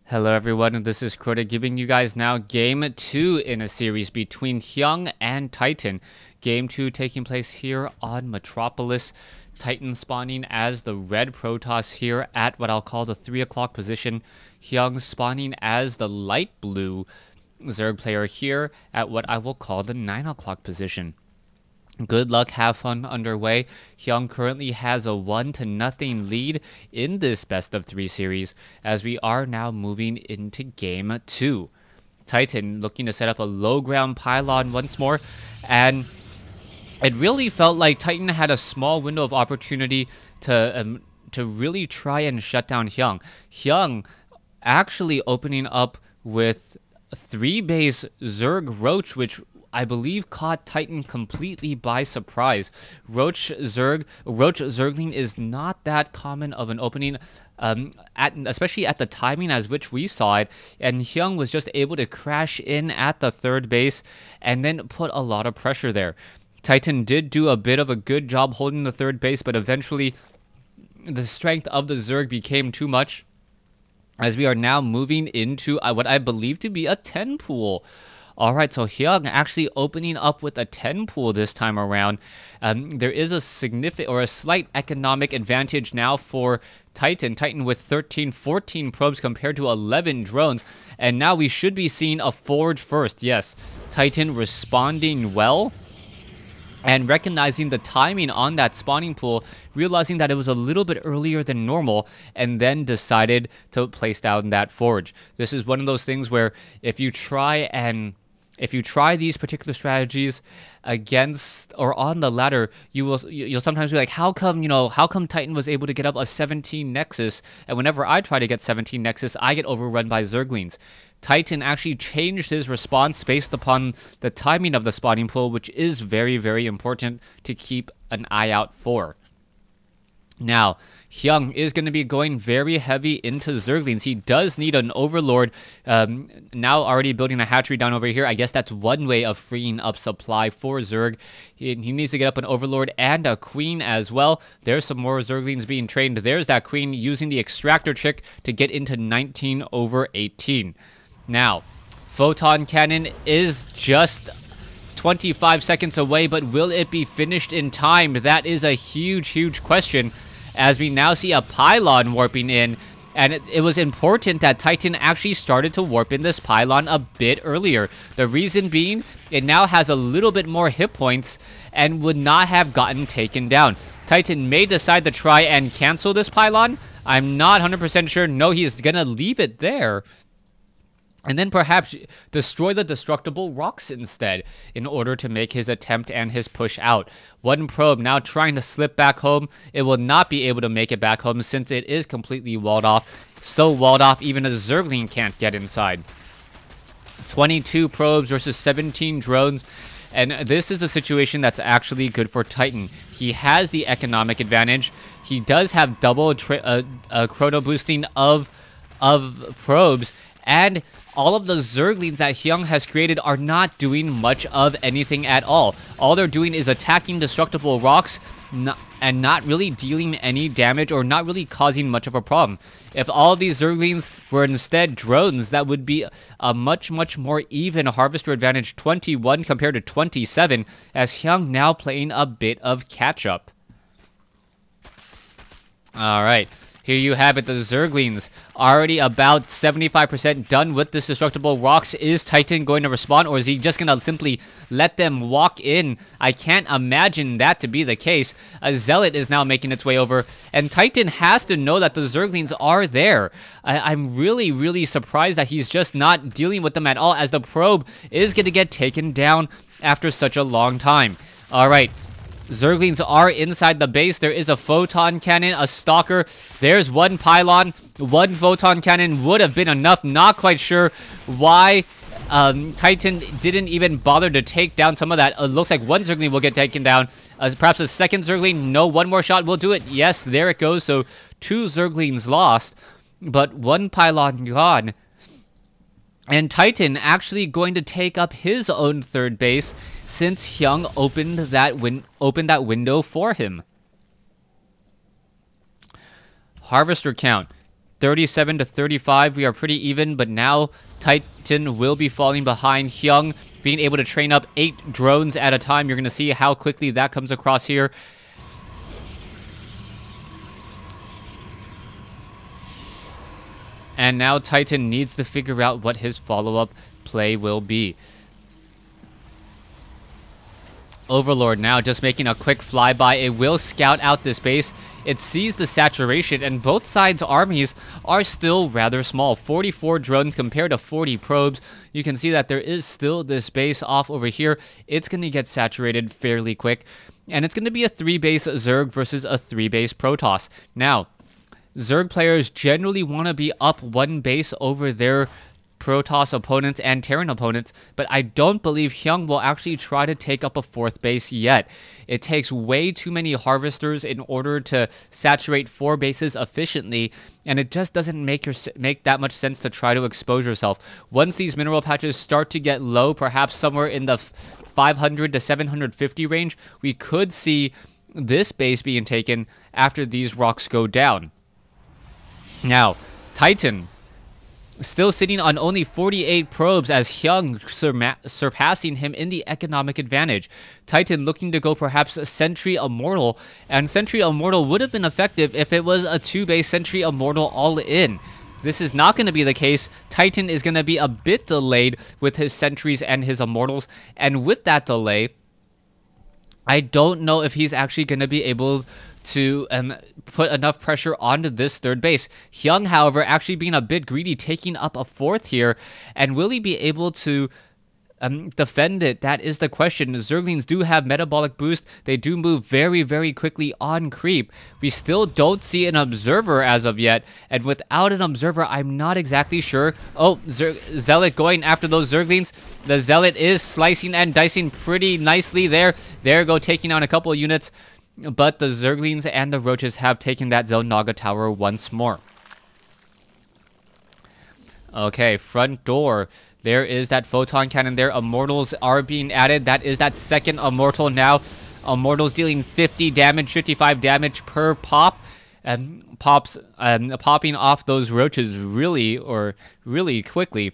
Hello everyone, this is Crota giving you guys now Game 2 in a series between Hyun and Titan. Game 2 taking place here on Metropolis. Titan spawning as the red Protoss here at what I'll call the 3 o'clock position. Hyun spawning as the light blue Zerg player here at what I will call the 9 o'clock position. Good luck, have fun underway. Hyun currently has a 1-0 lead in this best of 3 series as we are now moving into game 2. Titan looking to set up a low ground pylon once more, and it really felt like Titan had a small window of opportunity to really try and shut down Hyun. Hyun actually opening up with 3 base Zerg Roach, which I believe caught Titan completely by surprise. Roach Zergling is not that common of an opening, especially at the timing as which we saw it, and Hyun was just able to crash in at the 3rd base and then put a lot of pressure there. Titan did do a bit of a good job holding the 3rd base, but eventually the strength of the Zerg became too much as we are now moving into what I believe to be a 10 pool. Alright, so Hyun actually opening up with a 10 pool this time around. There is a significant or a slight economic advantage now for Titan. Titan with 14 probes compared to 11 drones. And now we should be seeing a forge first. Yes, Titan responding well and recognizing the timing on that spawning pool, realizing that it was a little bit earlier than normal, and then decided to place down that forge. This is one of those things where if you try these particular strategies against or on the ladder, you'll sometimes be like, how come Titan was able to get up a 17 Nexus, and whenever I try to get 17 Nexus, I get overrun by Zerglings. Titan actually changed his response based upon the timing of the spawning pool, which is very, very important to keep an eye out for. Now, Hyun is going to be going very heavy into Zerglings. He does need an Overlord. Now already building a hatchery down over here. I guess that's one way of freeing up supply for Zerg. He needs to get up an Overlord and a Queen as well. There's some more Zerglings being trained. There's that Queen using the extractor trick to get into 19/18. Now, Photon Cannon is just 25 seconds away, but will it be finished in time? That is a huge question, as we now see a pylon warping in, and it was important that Titan actually started to warp in this pylon a bit earlier. The reason being, it now has a little bit more hit points and would not have gotten taken down. Titan may decide to try and cancel this pylon. I'm not 100% sure. No, he's gonna leave it there, and then perhaps destroy the destructible rocks instead in order to make his attempt and his push out. One probe now trying to slip back home. It will not be able to make it back home since it is completely walled off. So walled off even a Zergling can't get inside. 22 probes versus 17 drones. And this is a situation that's actually good for Titan. He has the economic advantage. He does have double chrono boosting of probes. And all of the Zerglings that Hyun has created are not doing much of anything at all. All they're doing is attacking destructible rocks and not really dealing any damage or not really causing much of a problem. If all of these Zerglings were instead drones, that would be a much more even harvester advantage, 21 compared to 27, as Hyun now playing a bit of catch-up. Alright. Here you have it, the Zerglings already about 75% done with this destructible rocks. Is Titan going to respond, or is he just going to simply let them walk in? I can't imagine that to be the case. A Zealot is now making its way over, and Titan has to know that the Zerglings are there. I'm really surprised that he's just not dealing with them at all, as the probe is going to get taken down after such a long time. Alright. Zerglings are inside the base. There is a photon cannon, a stalker. There's one pylon. One photon cannon would have been enough. Not quite sure why Titan didn't even bother to take down some of that. It looks like one Zergling will get taken down. Perhaps a second Zergling. No, one more shot will do it. Yes, there it goes. So 2 Zerglings lost, but 1 pylon gone. And Titan actually going to take up his own 3rd base, since Hyun opened that window for him. Harvester count 37 to 35. We are pretty even, but now Titan will be falling behind. Hyun being able to train up 8 drones at a time. You're going to see how quickly that comes across here. And now Titan needs to figure out what his follow-up play will be. Overlord now just making a quick flyby. It will scout out this base. It sees the saturation, and both sides' armies are still rather small. 44 drones compared to 40 probes. You can see that there is still this base off over here. It's going to get saturated fairly quick. And it's going to be a 3-base Zerg versus a 3-base Protoss. Now, Zerg players generally want to be up 1 base over their Protoss opponents and Terran opponents, but I don't believe Hyun will actually try to take up a 4th base yet. It takes way too many harvesters in order to saturate 4 bases efficiently, and it just doesn't make that much sense to try to expose yourself. Once these mineral patches start to get low, perhaps somewhere in the 500 to 750 range, we could see this base being taken after these rocks go down. Now, Titan still sitting on only 48 probes as Hyun surpassing him in the economic advantage. Titan looking to go perhaps a Sentry Immortal, and Sentry Immortal would have been effective if it was a 2-base Sentry Immortal all in. This is not going to be the case. Titan is going to be a bit delayed with his Sentries and his Immortals, and with that delay, I don't know if he's actually going to be able to put enough pressure onto this 3rd base. Hyun, however, actually being a bit greedy, taking up a 4th here, and will he be able to defend it? That is the question. Zerglings do have metabolic boost. They do move very, very quickly on creep. We still don't see an observer as of yet, and without an observer, I'm not exactly sure. Oh, Zealot going after those Zerglings. The Zealot is slicing and dicing pretty nicely there. There go, taking on a couple of units. But the Zerglings and the Roaches have taken that Zelnaga tower once more. Okay, front door. There is that photon cannon there. Immortals are being added. That is that 2nd Immortal now. Immortals dealing 50 damage, 55 damage per pop. And popping off those Roaches really quickly.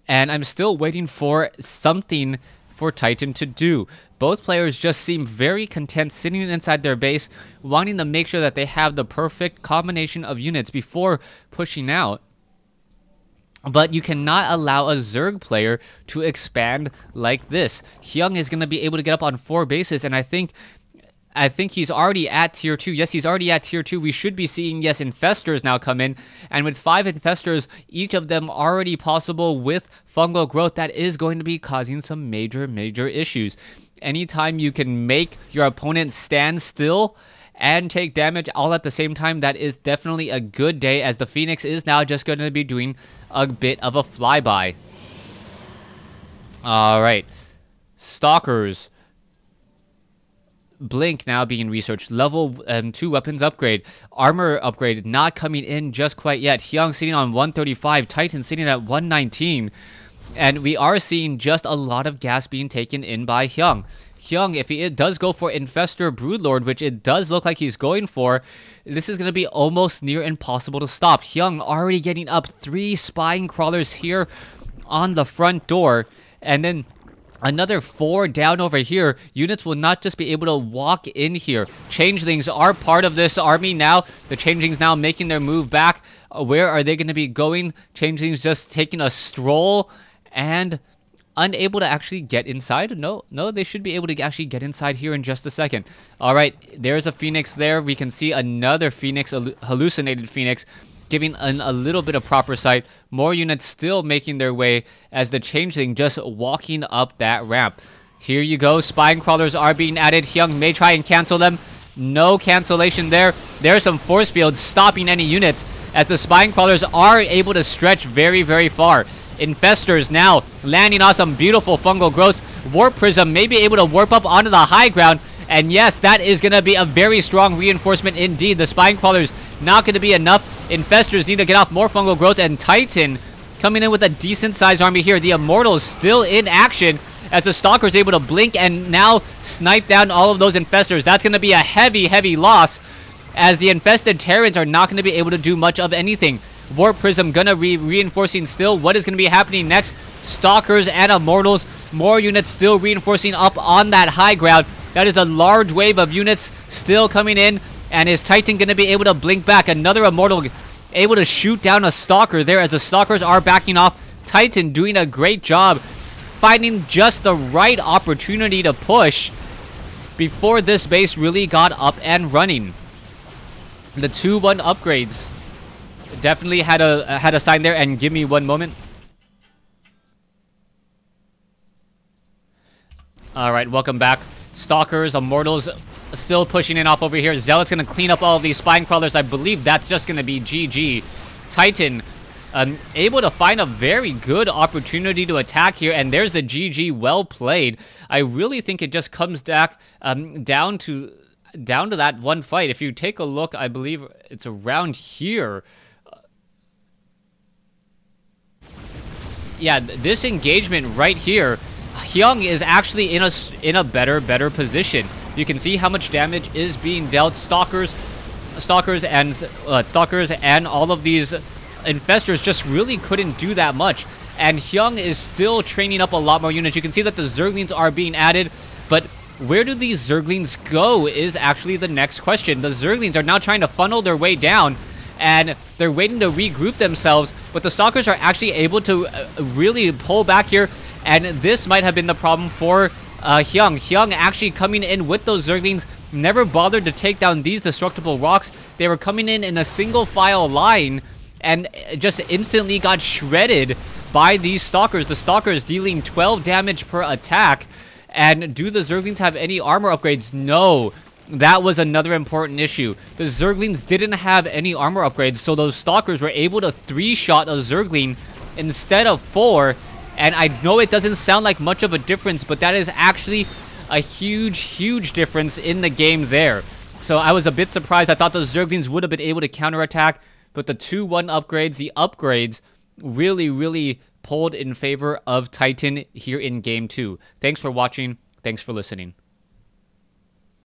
And I'm still waiting for something for Titan to do. Both players just seem very content sitting inside their base, wanting to make sure that they have the perfect combination of units before pushing out. But you cannot allow a Zerg player to expand like this. Hyun is going to be able to get up on 4 bases, and I think he's already at tier 2. Yes, he's already at tier 2. We should be seeing, yes, Infestors now come in. And with 5 Infestors, each of them already possible with fungal growth, that is going to be causing some major issues. Anytime you can make your opponent stand still and take damage all at the same time, that is definitely a good day, as the Phoenix is now just going to be doing a bit of a flyby. Alright. Stalkers. Blink now being researched. Level 2 weapons upgrade. Armor upgrade not coming in just quite yet. Hyun sitting on 135. Titan sitting at 119. And we are seeing just a lot of gas being taken in by Hyun. Hyun, if he does go for Infestor Broodlord, which it does look like he's going for, this is going to be almost near impossible to stop. Hyun already getting up 3 Spine Crawlers here on the front door. And then another 4 down over here. Units will not just be able to walk in here. Changelings are part of this army now. The Changelings now making their move back. Where are they going to be going? Changelings just taking a stroll and unable to actually get inside. No, they should be able to actually get inside here in just a second. All right, there's a Phoenix there. We can see another Phoenix, a hallucinated Phoenix, giving a little bit of proper sight. More units still making their way as the Changeling just walking up that ramp. Here you go. Spine Crawlers are being added. Hyun may try and cancel them. No cancellation there. There are some force fields stopping any units as the Spine Crawlers are able to stretch very far. Infestors now landing on some beautiful fungal growth. Warp Prism may be able to warp up onto the high ground. And yes, that is going to be a very strong reinforcement indeed. The Spine Crawlers not going to be enough. Infestors need to get off more fungal growth. And Titan coming in with a decent sized army here. The Immortals still in action as the Stalker is able to blink and now snipe down all of those Infestors. That's going to be a heavy loss. as the infested Terrans are not going to be able to do much of anything. Warp Prism gonna be reinforcing still. What is going to be happening next? Stalkers and Immortals. More units still reinforcing up on that high ground. That is a large wave of units still coming in. And is Titan going to be able to blink back? Another Immortal able to shoot down a Stalker there as the Stalkers are backing off. Titan doing a great job finding just the right opportunity to push before this base really got up and running. The 2-1 upgrades definitely had a sign there, and give me one moment. Alright, welcome back. Stalkers, Immortals still pushing in off over here. Zealot's going to clean up all of these Spine Crawlers. I believe that's just going to be GG. Titan able to find a very good opportunity to attack here, and there's the GG. Well played. I really think it just comes back down to that one fight. If you take a look, I believe it's around here. Yeah, this engagement right here, Hyun is actually in a better position. You can see how much damage is being dealt. Stalkers and all of these infestors just really couldn't do that much. And Hyun is still training up a lot more units. You can see that the Zerglings are being added, but where do these Zerglings go is actually the next question. The Zerglings are now trying to funnel their way down, and they're waiting to regroup themselves, but the Stalkers are actually able to really pull back here, and this might have been the problem for Hyun. Hyun actually coming in with those Zerglings, never bothered to take down these destructible rocks. They were coming in a single file line, and just instantly got shredded by these Stalkers. The Stalkers dealing 12 damage per attack. And do the Zerglings have any armor upgrades? No. That was another important issue. The Zerglings didn't have any armor upgrades, so those Stalkers were able to 3-shot a Zergling instead of 4. And I know it doesn't sound like much of a difference, but that is actually a huge difference in the game there. So I was a bit surprised. I thought the Zerglings would have been able to counterattack, but the 2-1 upgrades, the upgrades, really pulled in favor of Titan here in Game 2. Thanks for watching. Thanks for listening.